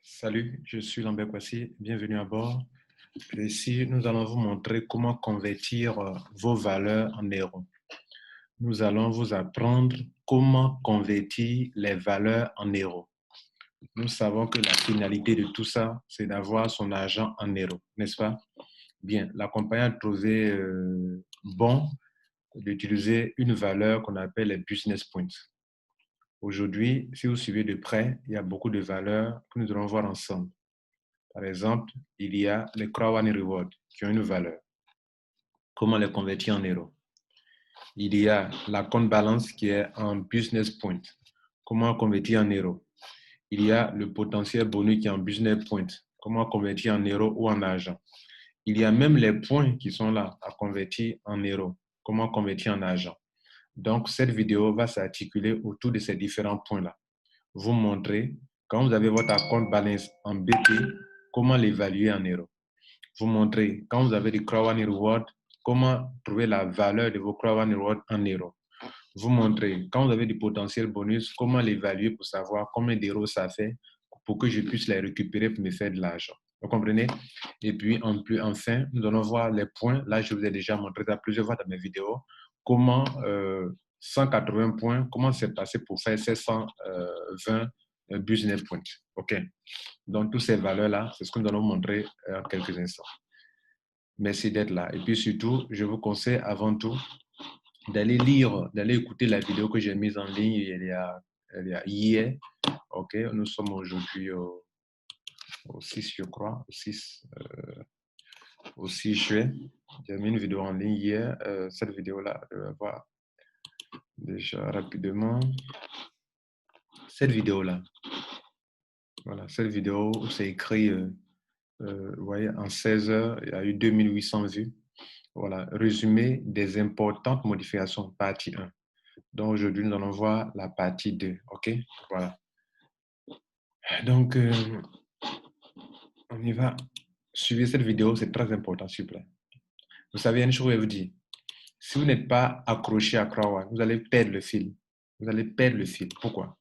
Salut, je suis Lambert Kwasi, bienvenue à bord. Ici, nous allons vous montrer comment convertir vos valeurs en euros. Nous allons vous apprendre comment convertir les valeurs en euros. Nous savons que la finalité de tout ça, c'est d'avoir son argent en euros, n'est-ce pas? Bien, la compagnie a trouvé bon d'utiliser une valeur qu'on appelle les business points. Aujourd'hui, si vous suivez de près, il y a beaucoup de valeurs que nous allons voir ensemble. Par exemple, il y a les Crowd Reward qui ont une valeur. Comment les convertir en euros? Il y a la compte balance qui est en business point. Comment convertir en euros? Il y a le potentiel bonus qui est en business point. Comment convertir en euros ou en argent? Il y a même les points qui sont là à convertir en euros. Comment convertir en argent? Donc, cette vidéo va s'articuler autour de ces différents points-là. Vous montrer, quand vous avez votre compte balance en BP, comment l'évaluer en euros. Vous montrer, quand vous avez des Crowd Reward, comment trouver la valeur de vos Crowd Reward en euros. Vous montrer, quand vous avez du potentiel bonus, comment l'évaluer pour savoir combien d'euros ça fait pour que je puisse les récupérer pour me faire de l'argent. Vous comprenez? Et puis, enfin, nous allons voir les points. Là, je vous ai déjà montré ça plusieurs fois dans mes vidéos. Comment 180 points, comment c'est passé pour faire 720 business points. OK? Donc, toutes ces valeurs-là, c'est ce que nous allons montrer en quelques instants. Merci d'être là. Et puis surtout, je vous conseille avant tout d'aller lire, d'aller écouter la vidéo que j'ai mise en ligne il y a hier. OK, nous sommes aujourd'hui au 6, je crois, au 6 juin. J'ai mis une vidéo en ligne hier. Cette vidéo-là, je vais voir déjà rapidement. Cette vidéo-là. Voilà, cette vidéo où c'est écrit, vous voyez, en 16 heures, il y a eu 2800 vues. Voilà, résumé des importantes modifications, partie 1. Donc aujourd'hui, nous allons voir la partie 2. OK? Voilà. Donc, on y va. Suivez cette vidéo, c'est très important, s'il vous plaît. Vous savez, une chose, je vais vous dire. Si vous n'êtes pas accroché à Crowd, vous allez perdre le fil. Vous allez perdre le fil. Pourquoi?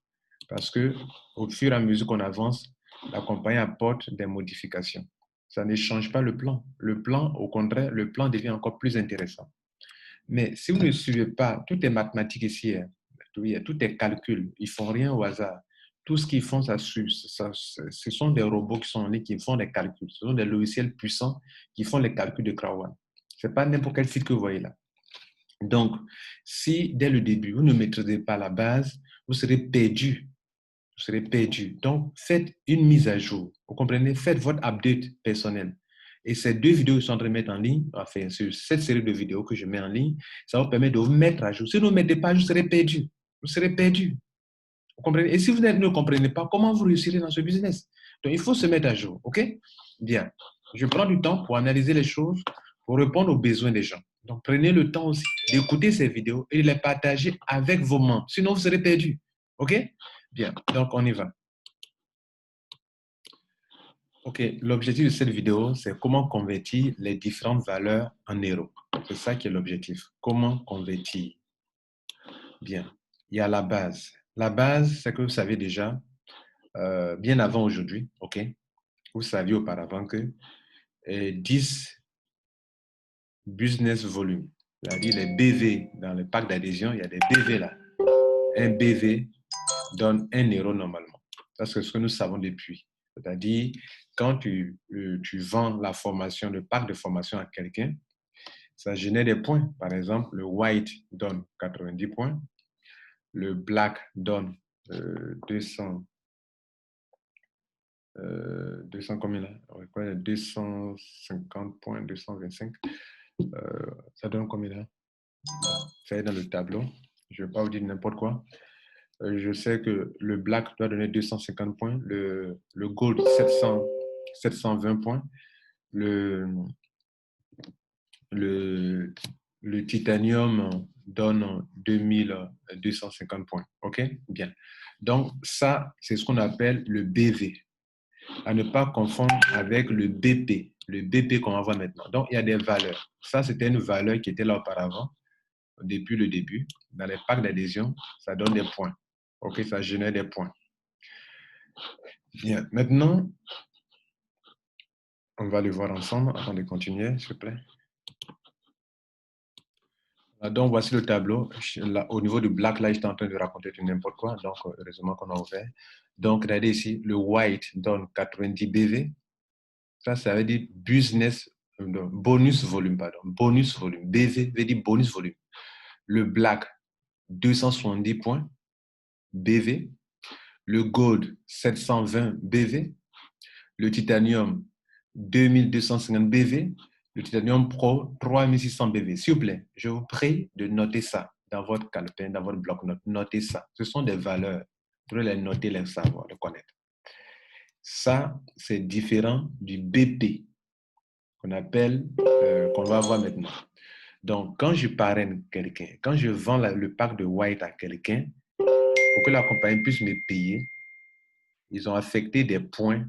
Parce que au fur et à mesure qu'on avance, la compagnie apporte des modifications. Ça ne change pas le plan. Le plan, au contraire, le plan devient encore plus intéressant. Mais si vous ne suivez pas, tout est mathématique ici, hein. Tout est calcul. Ils ne font rien au hasard. Tout ce qu'ils font, ce sont des robots qui sont en ligne, qui font des calculs. Ce sont des logiciels puissants qui font les calculs de Crowd. Ce n'est pas n'importe quel site que vous voyez là. Donc, si dès le début, vous ne maîtrisez pas la base, vous serez perdu. Vous serez perdu. Donc, faites une mise à jour. Vous comprenez? Faites votre update personnel. Et ces deux vidéos que je suis en train de mettre en ligne, enfin, cette série de vidéos que je mets en ligne, ça vous permet de vous mettre à jour. Si vous ne mettez pas à jour, vous serez perdu. Vous serez perdu. Vous comprenez? Et si vous ne comprenez pas, comment vous réussirez dans ce business? Donc, il faut se mettre à jour. OK? Bien. Je prends du temps pour analyser les choses, pour répondre aux besoins des gens. Donc, prenez le temps aussi d'écouter ces vidéos et de les partager avec vos membres. Sinon, vous serez perdu. OK? Bien. Donc, on y va. OK. L'objectif de cette vidéo, c'est comment convertir les différentes valeurs en euros. C'est ça qui est l'objectif. Comment convertir? Bien. Il y a la base. La base, c'est que vous savez déjà, bien avant aujourd'hui, OK? Vous saviez auparavant que 10 business volume, c'est-à-dire les BV dans le pack d'adhésion, il y a des BV là. Un BV donne 1 euro normalement. Ça, c'est ce que nous savons depuis. C'est-à-dire, quand tu vends la formation, le pack de formation à quelqu'un, ça génère des points. Par exemple, le white donne 90 points, le black donne 200 combien là? 250 points, 225. Ça donne combien là? Ça est dans le tableau. Je ne vais pas vous dire n'importe quoi. Je sais que le black doit donner 250 points, le gold 720 points, le titanium donne 2250 points. OK? Bien. Donc, ça, c'est ce qu'on appelle le BV. À ne pas confondre avec le BP. Le BP qu'on va voir maintenant. Donc, il y a des valeurs. Ça, c'était une valeur qui était là auparavant, depuis le début. Dans les packs d'adhésion, ça donne des points. OK? Ça génère des points. Bien. Maintenant, on va le voir ensemble avant de continuer, s'il vous plaît. Donc, voici le tableau. Là, au niveau du black, là, j'étais en train de raconter du n'importe quoi. Donc, heureusement qu'on a ouvert. Donc, regardez ici, le white donne 90 BV. Ça veut dire business, bonus volume, pardon. Bonus volume. BV veut dire bonus volume. Le black, 270 points BV. Le gold, 720 BV. Le titanium, 2250 BV. Le titanium pro, 3600 BV. S'il vous plaît, je vous prie de noter ça dans votre calepin, dans votre bloc-notes. Notez ça. Ce sont des valeurs. Vous devez les noter, les savoir, les connaître. Ça, c'est différent du BP qu'on appelle, qu'on va voir maintenant. Donc, quand je parraine quelqu'un, quand je vends le pack de white à quelqu'un, pour que la compagnie puisse me payer, ils ont affecté des points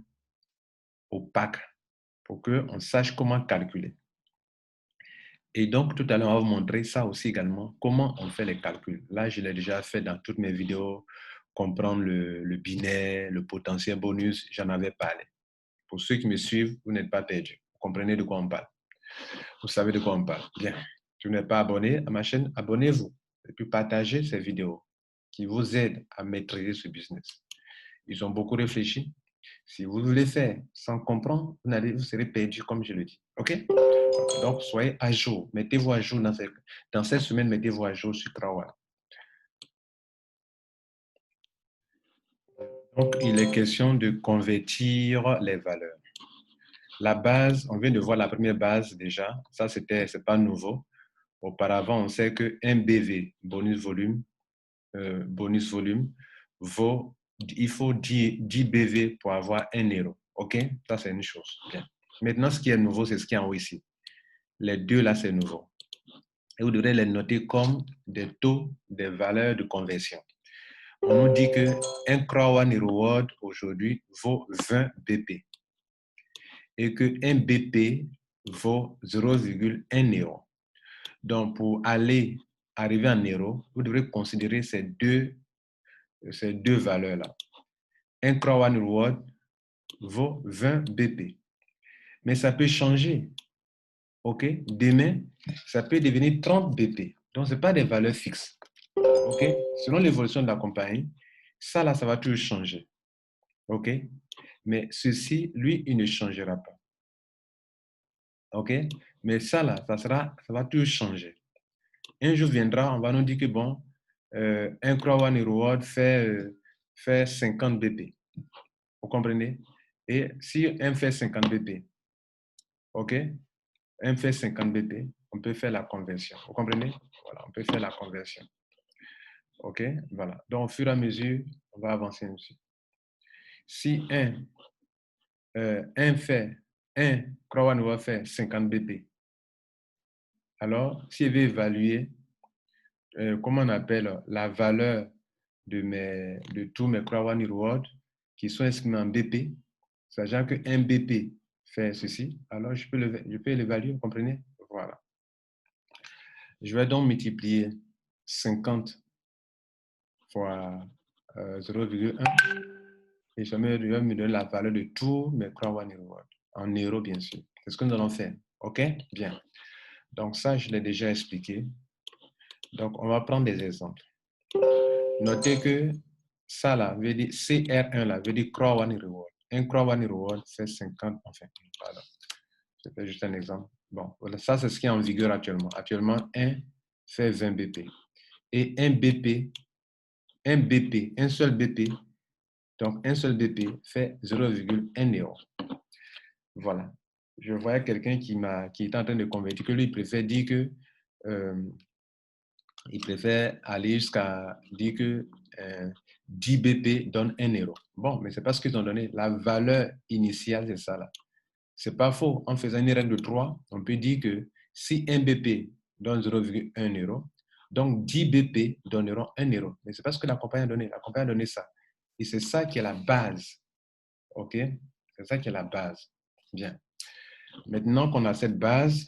au pack pour qu'on sache comment calculer. Et donc, tout à l'heure, on va vous montrer ça aussi également, comment on fait les calculs. Là, je l'ai déjà fait dans toutes mes vidéos, comprendre le binaire, le potentiel bonus, j'en avais parlé. Pour ceux qui me suivent, vous n'êtes pas perdus. Vous comprenez de quoi on parle. Vous savez de quoi on parle. Bien. Si vous n'êtes pas abonné à ma chaîne, abonnez-vous. Et puis partagez ces vidéos qui vous aident à maîtriser ce business. Ils ont beaucoup réfléchi. Si vous voulez faire sans comprendre, vous serez perdu, comme je le dis. OK? Donc, soyez à jour. Mettez-vous à jour dans cette semaine, mettez-vous à jour sur Trawa. Donc, il est question de convertir les valeurs. La base, on vient de voir la première base déjà. Ça, c'est pas nouveau. Auparavant, on sait que un BV, bonus volume, vaut, il faut 10 BV pour avoir 1 euro. OK? Ça, c'est une chose. Bien. Maintenant, ce qui est nouveau, c'est ce qui est en haut ici. Les deux là, c'est nouveau. Et vous devrez les noter comme des taux, des valeurs de conversion. On nous dit qu'un Crow One Reward aujourd'hui vaut 20 BP et qu'un BP vaut 0,1 euro. Donc, pour arriver en euro, vous devrez considérer ces deux valeurs-là. Un Crow One Reward vaut 20 BP. Mais ça peut changer. OK? Demain, ça peut devenir 30 BP. Donc, ce n'est pas des valeurs fixes. OK? Selon l'évolution de la compagnie, ça là, ça va toujours changer. OK? Mais ceci, lui, il ne changera pas. OK? Mais ça là, ça va toujours changer. Un jour viendra, on va nous dire que bon, un Crow One Reward fait 50 BP. Vous comprenez? Et si un fait 50 BP, OK? Un fait 50 BP, on peut faire la conversion. Vous comprenez? Voilà, on peut faire la conversion. OK? Voilà. Donc, au fur et à mesure, on va avancer dessus. Si un Crowan va faire 50 BP, alors s'il veut évaluer, comment on appelle la valeur de tous mes Crowan Rewards qui sont exprimés en BP, sachant que un BP fait ceci, alors je peux l'évaluer, vous comprenez? Voilà. Je vais donc multiplier 50 fois 0,1 et ça va me donner la valeur de tous mes Crowan Rewards, en euros bien sûr. C'est ce que nous allons faire. OK? Bien. Donc ça, je l'ai déjà expliqué. Donc, on va prendre des exemples. Notez que ça là, veut dire CR1 là, veut dire Crow One Reward. Un Crow One Reward fait 50, enfin, pardon. C'était juste un exemple. Bon, voilà, ça c'est ce qui est en vigueur actuellement. Actuellement, 1 fait 20 BP. Et un seul BP, donc un seul BP fait 0,1 euro. Voilà. Je voyais quelqu'un qui était en train de convertir, que lui, il préfère dire que il préfère aller jusqu'à dire que 10 BP donne 1 euro. Bon, mais ce n'est pas ce qu'ils ont donné. La valeur initiale, c'est ça là. Ce n'est pas faux. En faisant une règle de 3, on peut dire que si 1 BP donne 0,1 euro, donc 10 BP donneront 1 euro. Mais ce n'est pas ce que la compagnie a donné. La compagnie a donné ça. Et c'est ça qui est la base. OK? C'est ça qui est la base. Bien. Maintenant qu'on a cette base,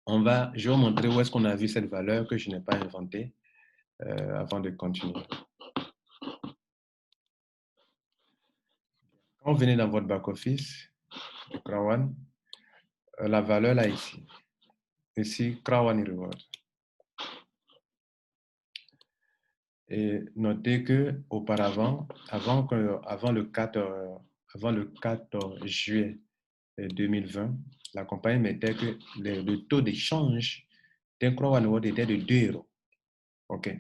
je vais vous montrer où est-ce qu'on a vu cette valeur que je n'ai pas inventée avant de continuer. Quand vous venez dans votre back-office, Krawan, la valeur là ici. Ici, Krawan Reward. Et notez que auparavant, avant le 4 juillet 2020, la compagnie mettait que le taux d'échange d'un Krawan Reward était de 2 euros. OK.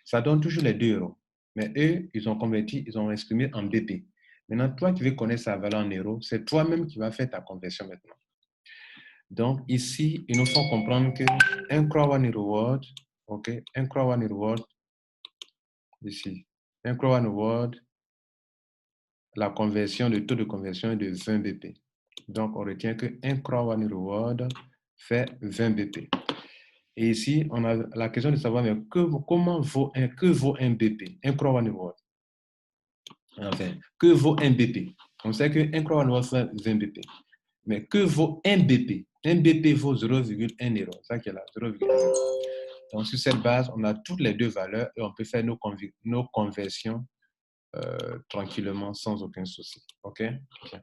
Ça donne toujours les 2 euros. Mais eux, ils ont converti, ils ont exprimé en BP. Maintenant, toi qui veux connaître sa valeur en euros, c'est toi-même qui vas faire ta conversion maintenant. Donc, ici, ils nous font comprendre qu'un Krawan Reward, OK, un Krawan Reward, ici, un Krawan Reward, la conversion, le taux de conversion est de 20 BP. Donc, on retient qu'un Krawan Reward fait 20 BP. Et ici, on a la question de savoir mais que vaut un BP, un Krawan Reward. Enfin, que vaut un BP? On sait qu'un Krawan Reward fait 20 BP. Mais que vaut un BP? Un BP vaut 0,1 euro. C'est ça qui est là, 0,1 euro. Donc, sur cette base, on a toutes les deux valeurs et on peut faire nos conversions tranquillement, sans aucun souci. OK? Okay.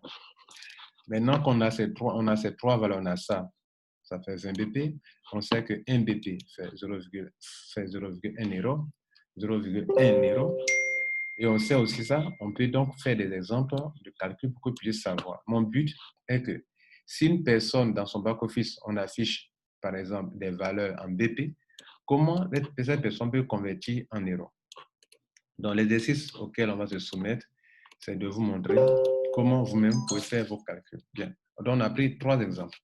Maintenant qu'on a ces trois valeurs, on a ça fait 20 BP. On sait que 1 BP fait 0,1 euro, 0,1 euro. Et on sait aussi ça, on peut donc faire des exemples de calcul pour que vous puissiez savoir. Mon but est que si une personne dans son back-office, on affiche par exemple des valeurs en BP, comment cette personne peut convertir en euros? Donc l'exercice auquel on va se soumettre, c'est de vous montrer comment vous-même pouvez faire vos calculs. Bien. Donc on a pris 3 exemples.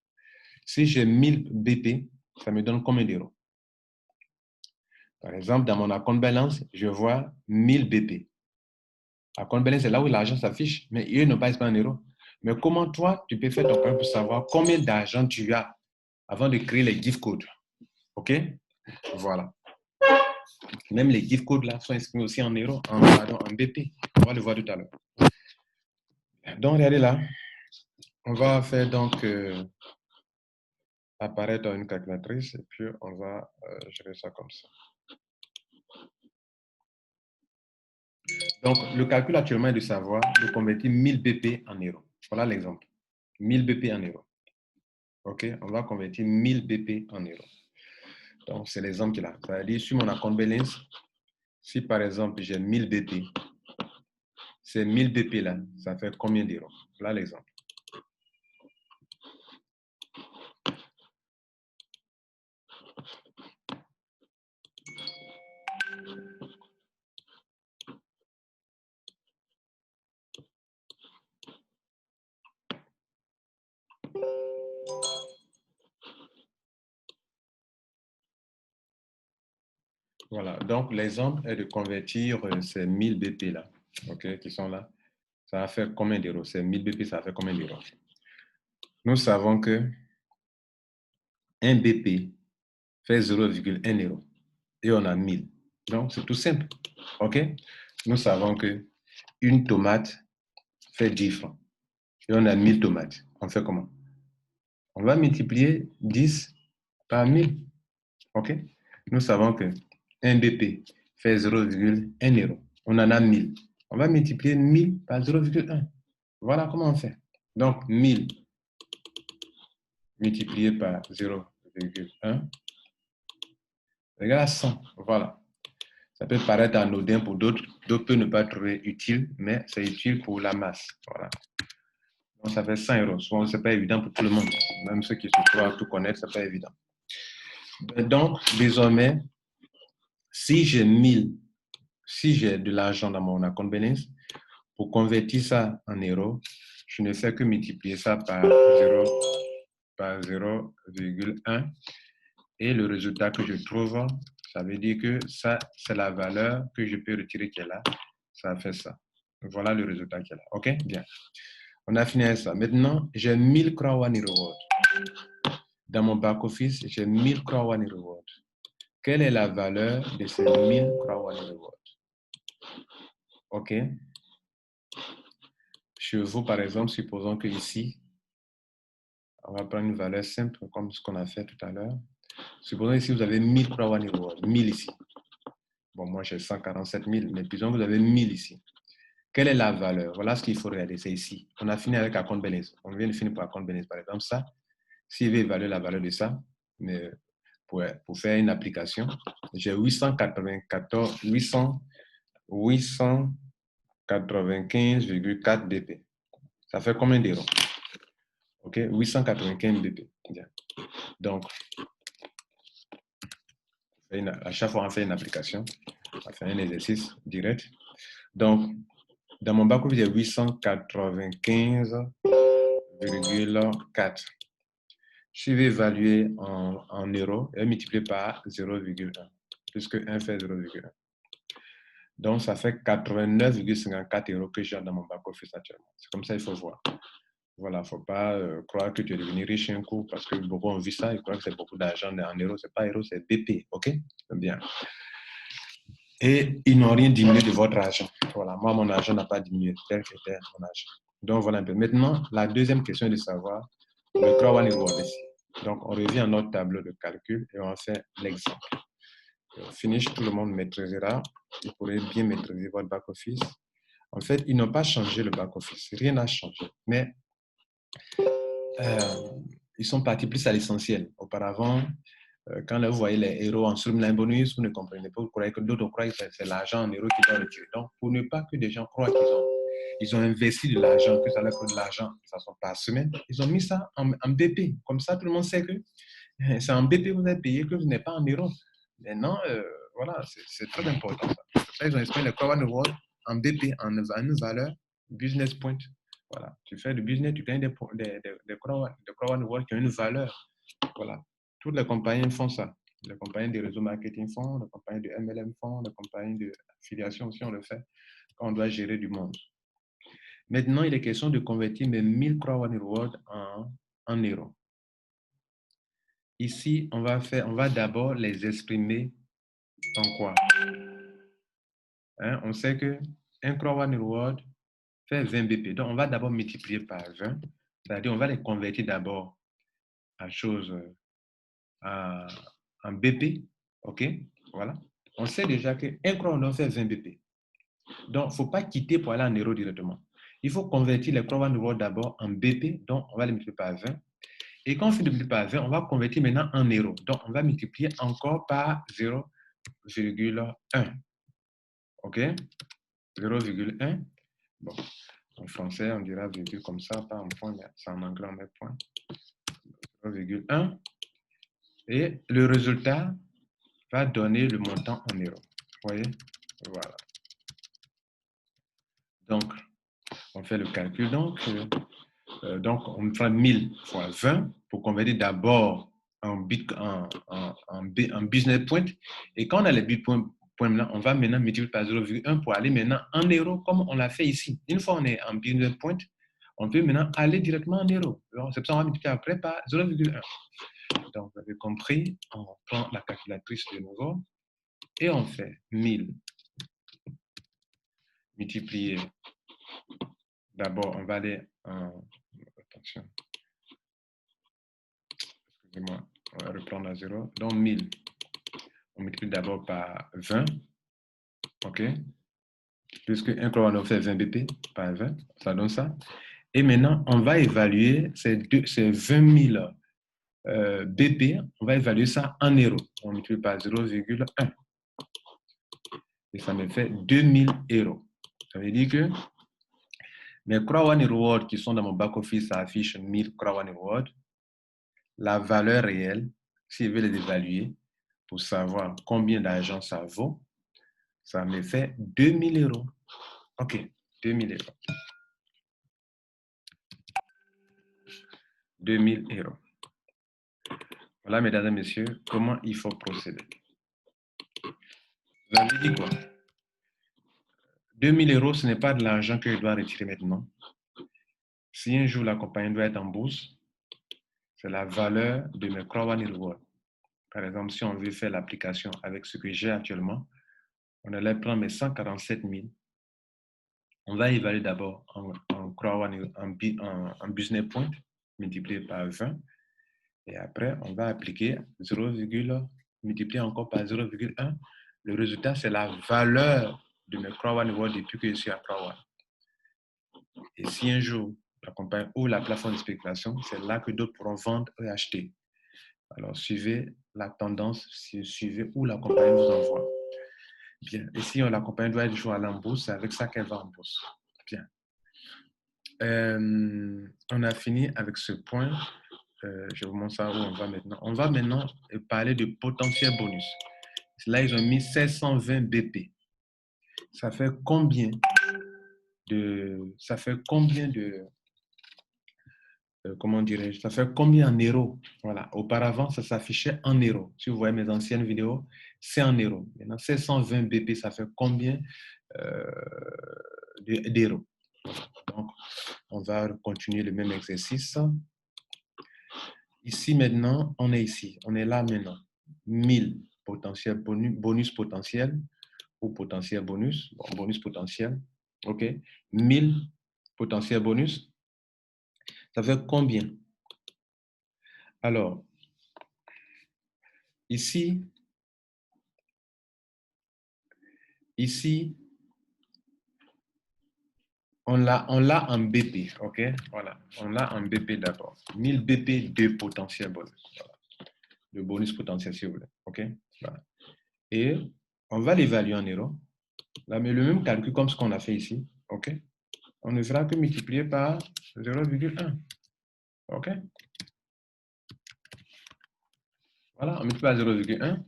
Si j'ai 1000 BP, ça me donne combien d'euros? Par exemple, dans mon compte balance, je vois 1000 BP. À compte balance, c'est là où l'argent s'affiche, mais eux n'ont pas exprimé en euros. Mais comment toi, tu peux faire ton calcul pour savoir combien d'argent tu as avant de créer les gift codes? OK? Voilà. Même les gift codes là sont exprimés aussi en euros, en BP. On va le voir tout à l'heure. Donc, regardez là. On va faire donc apparaître une calculatrice et puis on va gérer ça comme ça. Donc, le calcul actuellement est de savoir de convertir 1000 BP en euros. Voilà l'exemple. 1000 BP en euros. OK? On va convertir 1000 BP en euros. Donc, c'est l'exemple qu'il a. C'est-à-dire, sur mon account balance, si par exemple j'ai 1000 BP, ces 1000 BP là, ça fait combien d'euros? Voilà l'exemple. Voilà, donc l'exemple est de convertir ces 1000 BP là, OK, qui sont là. Ça va faire combien d'euros? Ces 1000 BP, ça va faire combien d'euros? Nous savons que 1 BP fait 0,1 euro et on a 1000. Donc, c'est tout simple. OK? Nous savons que une tomate fait 10 francs et on a 1000 tomates. On fait comment? On va multiplier 10 par 1000. OK? Nous savons que 1 BP fait 0,1 euro. On en a 1000. On va multiplier 1000 par 0,1. Voilà comment on fait. Donc, 1000 multiplié par 0,1 égale à 100. Voilà. Ça peut paraître anodin pour d'autres, d'autres peuvent ne pas trouver utile, mais c'est utile pour la masse. Voilà. Donc, ça fait 100 euros. Souvent, ce n'est pas évident pour tout le monde. Même ceux qui se trouvent à tout connaître, ce n'est pas évident. Donc, désormais, si j'ai de l'argent dans mon compte balance, pour convertir ça en euros, je ne fais que multiplier ça par 0,1 et le résultat que je trouve, ça veut dire que ça, c'est la valeur que je peux retirer qui est là. Ça fait ça. Voilà le résultat qui est là. OK? Bien. On a fini avec ça. Maintenant, j'ai 1000 Krawan Reward. Dans mon back-office, j'ai 1000 Krawan Reward. Quelle est la valeur de ces 1000 Krawan Reward? OK? Chez vous, par exemple, supposons que ici, on va prendre une valeur simple comme ce qu'on a fait tout à l'heure. Supposons ici, vous avez 1000 Krawan Reward. 1000 ici. Bon, moi, j'ai 147 000, mais disons que vous avez 1000 ici. Quelle est la valeur? Voilà ce qu'il faut regarder, c'est ici. On a fini avec account balance. On vient de finir pour account balance, par exemple. Ça, s'il veut évaluer la valeur de ça, mais pour faire une application, j'ai 895,4 BP. Ça fait combien d'euros? OK, 895 BP. Bien. Donc, à chaque fois, on fait une application, on fait un exercice direct. Donc, dans mon bac-office, j'ai 895,4. Je vais évaluer en euros et multiplier par 0,1, puisque 1 fait 0,1. Donc, ça fait 89,54 euros que j'ai dans mon back-office actuellement. C'est comme ça qu'il faut voir. Voilà, il ne faut pas croire que tu es devenu riche un coup parce que beaucoup ont vu ça, ils croient que c'est beaucoup d'argent en euros. Ce n'est pas euros, c'est BP, OK? Bien. Et ils n'ont rien diminué de votre argent. Voilà, moi, mon argent n'a pas diminué, tel que était mon argent. Donc, voilà un peu. Maintenant, la deuxième question est de savoir le Crowd Reward ici. Donc, on revient à notre tableau de calcul et on fait l'exemple. Finish, tout le monde maîtrisera. Vous pourrez bien maîtriser votre back-office. En fait, ils n'ont pas changé le back-office. Rien n'a changé. Mais ils sont partis plus à l'essentiel. Auparavant, quand vous voyez les héros en streamline bonus, vous ne comprenez pas. Vous croyez que d'autres croient que c'est l'argent en euros qu'ils doivent retirer. Donc, pour ne pas que des gens croient qu'ils ont investi de l'argent, que ça leur coûte de l'argent de façon par semaine, ils ont mis ça en BP. Comme ça, tout le monde sait que c'est en BP que vous êtes payé, que vous n'êtes pas en euros. Maintenant, voilà, c'est très important. Ça, ils ont exprimé le Crowd Reward en BP, en une valeur business point. Voilà, tu fais du business, tu gagnes des Crowd Reward qui ont une valeur. Voilà, toutes les compagnies font ça. Les compagnies de réseau marketing font, les compagnies de MLM font, les compagnies d'affiliation aussi, on le fait quand on doit gérer du monde. Maintenant, il est question de convertir mes 1000 Crowd Reward en euros. Ici, on va d'abord les exprimer en quoi? Hein? On sait qu'un Crowd Reward fait 20 BP. Donc, on va d'abord multiplier par 20. C'est-à-dire, on va les convertir d'abord en BP. OK? Voilà. On sait déjà qu'un Crowd Reward fait 20 BP. Donc, il ne faut pas quitter pour aller en euros directement. Il faut convertir les Crowd Reward d'abord en BP. Donc, on va les multiplier par 20. Et quand on fait multiplier par 20, on va convertir maintenant en euros. Donc, on va multiplier encore par 0,1. OK? 0,1. Bon, en français, on dira virgule comme ça, pas en point, mais c'est en anglais, on met point. 0,1. Et le résultat va donner le montant en euros. Vous voyez? Voilà. Donc, on fait le calcul. Donc on fera 1000 fois 20 pour convertir d'abord en business point. Et quand on a les business points là, on va maintenant multiplier par 0,1 pour aller maintenant en euros, comme on l'a fait ici. Une fois on est en business point, on peut maintenant aller directement en euros. C'est pour ça qu'on va multiplier après par 0,1. Donc, vous avez compris, on prend la calculatrice de nouveau et on fait 1000 multiplié. D'abord, on va aller en... Attention. Excusez-moi, on va reprendre à 0. Donc, 1000. On multiplie d'abord par 20. OK? Puisque 1 on fait 20 BP par 20, ça donne ça. Et maintenant, on va évaluer ces 20 000 BP, on va évaluer ça en euros. On multiplie par 0,1. Et ça me fait 2000 euros. Ça veut dire que mes Crowd Reward qui sont dans mon back-office, ça affiche 1000 Crowd Reward. La valeur réelle, si je veux les évaluer pour savoir combien d'argent ça vaut, ça me fait 2000 euros. OK, 2000 euros. 2000 euros. Voilà, mesdames et messieurs, comment il faut procéder. Vous avez dit quoi? 2000 euros, ce n'est pas de l'argent que je dois retirer maintenant. Si un jour la compagnie doit être en bourse, c'est la valeur de mes Crowd Reward. Par exemple, si on veut faire l'application avec ce que j'ai actuellement, on allait prendre mes 147 000. On va évaluer d'abord en business point, multiplié par 20. Et après, on va appliquer 0, multiplié encore par 0,1. Le résultat, c'est la valeur de mes Crowd Reward depuis que je suis à Crowd. Et si un jour, la compagnie ouvre la plateforme de spéculation, c'est là que d'autres pourront vendre et acheter. Alors, suivez la tendance, suivez où la compagnie vous envoie. Bien. Et si la compagnie doit être jouée à la bourse, c'est avec ça qu'elle va en bourse. Bien. On a fini avec ce point. Je vous montre ça où on va maintenant. On va maintenant parler de potentiel bonus. Là, ils ont mis 720 BP. Ça fait combien comment dirais-je, ça fait combien en euros? Voilà. Auparavant, ça s'affichait en euros. Si vous voyez mes anciennes vidéos, c'est en euros. Maintenant, 720 BP, ça fait combien d'euros? Donc, on va continuer le même exercice. Ici, maintenant, on est ici. On est là maintenant. 1000 potentiel bonus potentiel ou potentiel bonus. Bon, bonus potentiel. OK. 1000 potentiel bonus. Ça fait combien? Alors, ici, on l'a en BP, OK? Voilà, on l'a en BP d'abord. 1000 BP de potentiel bonus. Voilà. De bonus potentiel, si vous voulez, OK? Voilà. Et on va l'évaluer en euros. Là, mais le même calcul comme ce qu'on a fait ici, OK? On ne fera que multiplier par 0,1, OK? Voilà, on multiplie par 0,1,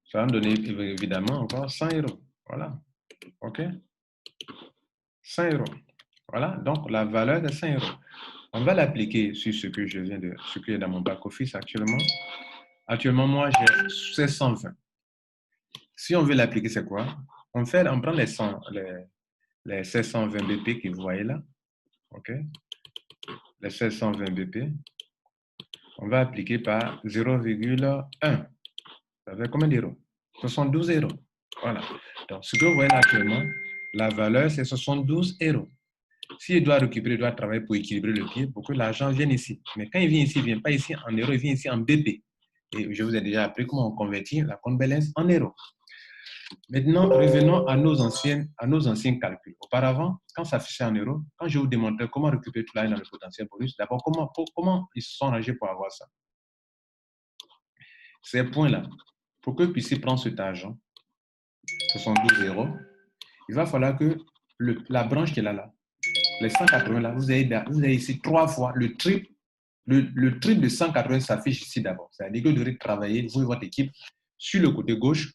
ça va me donner évidemment encore 100 euros. Voilà, OK? 100 euros. Voilà, donc la valeur de 100 euros. On va l'appliquer sur ce que je viens de, ce qui est dans mon back-office actuellement. Actuellement, moi, j'ai 720. Si on veut l'appliquer, c'est quoi? On prend les 720 BP que vous voyez là. OK? Les 720 BP. On va appliquer par 0,1. Ça fait combien d'euros? 72 euros. Voilà. Donc, ce que vous voyez là actuellement, la valeur, c'est 72 euros. S'il doit récupérer, il doit travailler pour équilibrer le pied pour que l'argent vienne ici. Mais quand il vient ici, il ne vient pas ici en euros, il vient ici en BP. Et je vous ai déjà appris comment on convertit la compte balance en euros. Maintenant, revenons à nos anciens calculs. Auparavant, quand ça s'affichait en euros, quand je vous démontrais comment récupérer tout l'argent dans le potentiel bonus, d'abord, comment ils se sont rangés pour avoir ça? Ces points-là, pour que vous puissiez prendre cet argent, 72 euros, il va falloir que la branche qui est là, les 180 là, vous avez ici 3 fois le triple. Le triple de 180 s'affiche ici d'abord. C'est-à-dire que vous devrez travailler, vous et votre équipe, sur le côté gauche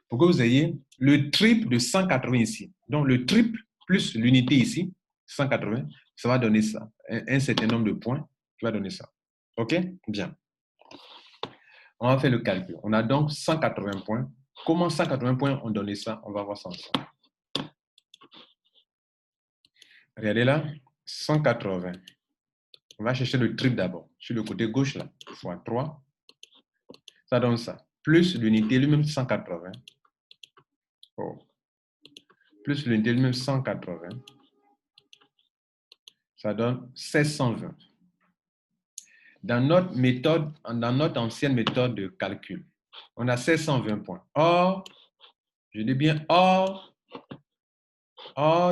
pour que vous ayez le triple de 180 ici. Donc, le triple plus l'unité ici, 180, ça va donner ça. Un certain nombre de points qui va donner ça. OK? Bien. On va faire le calcul. On a donc 180 points. Comment 180 points ont donné ça? On va voir ça ensemble. Regardez là, 180. On va chercher le triple d'abord. Sur le côté gauche, là, fois 3. Ça donne ça. Plus l'unité lui-même 180. Oh. Plus l'unité lui-même 180. Ça donne 1620. Dans notre méthode, dans notre ancienne méthode de calcul, on a 1620 points. Or, je dis bien or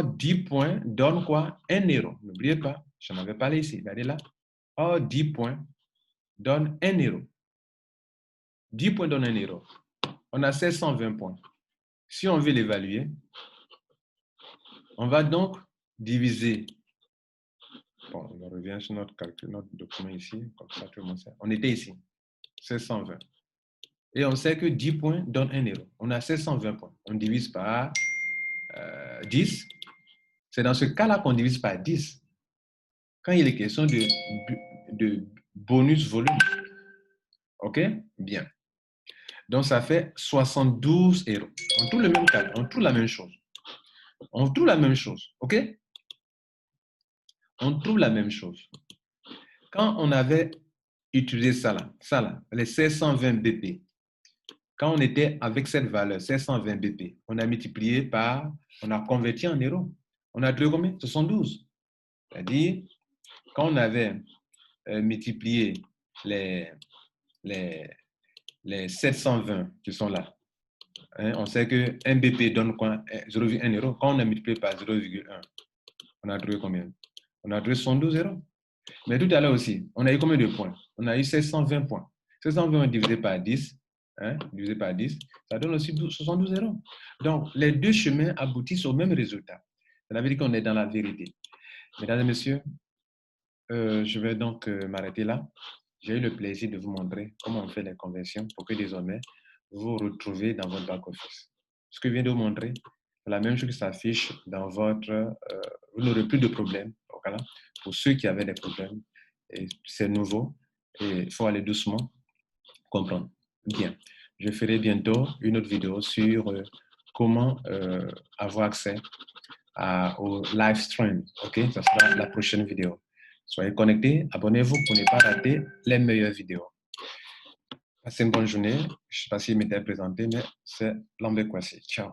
10 points donne quoi? 1 euro. N'oubliez pas, j'en avais parlé ici. Regardez là. Or 10 points donne 1 euro. 10 points donne 1 euro. On a 1620 points. Si on veut l'évaluer, on va donc diviser. Bon, on revient sur notre calcul, notre document ici, comme ça tout le monde sait. On était ici, 1620. Et on sait que 10 points donne 1 euro. On a 1620 points. On divise par 10. C'est dans ce cas-là qu'on divise par 10. Quand il est question de bonus volume. OK? Bien. Donc, ça fait 72 euros. On trouve le même cas. On trouve la même chose. On trouve la même chose. OK? On trouve la même chose. Quand on avait utilisé ça là, les 1620 BP, quand on était avec cette valeur, 1620 BP, on a multiplié par, on a converti en euros. On a trouvé combien? 72. C'est-à-dire, quand on avait multiplié les 720 qui sont là, hein, on sait que 1 BP donne quoi? 0,1 euro. Quand on a multiplié par 0,1, On a trouvé combien? On a trouvé 112 euros. Mais tout à l'heure aussi, on a eu combien de points? On a eu 720 points. 720 divisé par 10, divisé par 10, ça donne aussi 72 euros. Donc, les deux chemins aboutissent au même résultat. Ça veut dire qu'on est dans la vérité. Mesdames et messieurs, je vais donc m'arrêter là. J'ai eu le plaisir de vous montrer comment on fait les conversions pour que désormais, vous vous retrouvez dans votre back-office. Ce que je viens de vous montrer, c'est la même chose qui s'affiche dans votre... vous n'aurez plus de problème. Voilà. Pour ceux qui avaient des problèmes, c'est nouveau et il faut aller doucement comprendre. Bien. Je ferai bientôt une autre vidéo sur comment avoir accès au live stream. OK? Ça sera la prochaine vidéo. Soyez connectés, abonnez-vous pour ne pas rater les meilleures vidéos. Passez une bonne journée. Je ne sais pas s'il m'était présenté, mais c'est Lambert Kwasi. Ciao.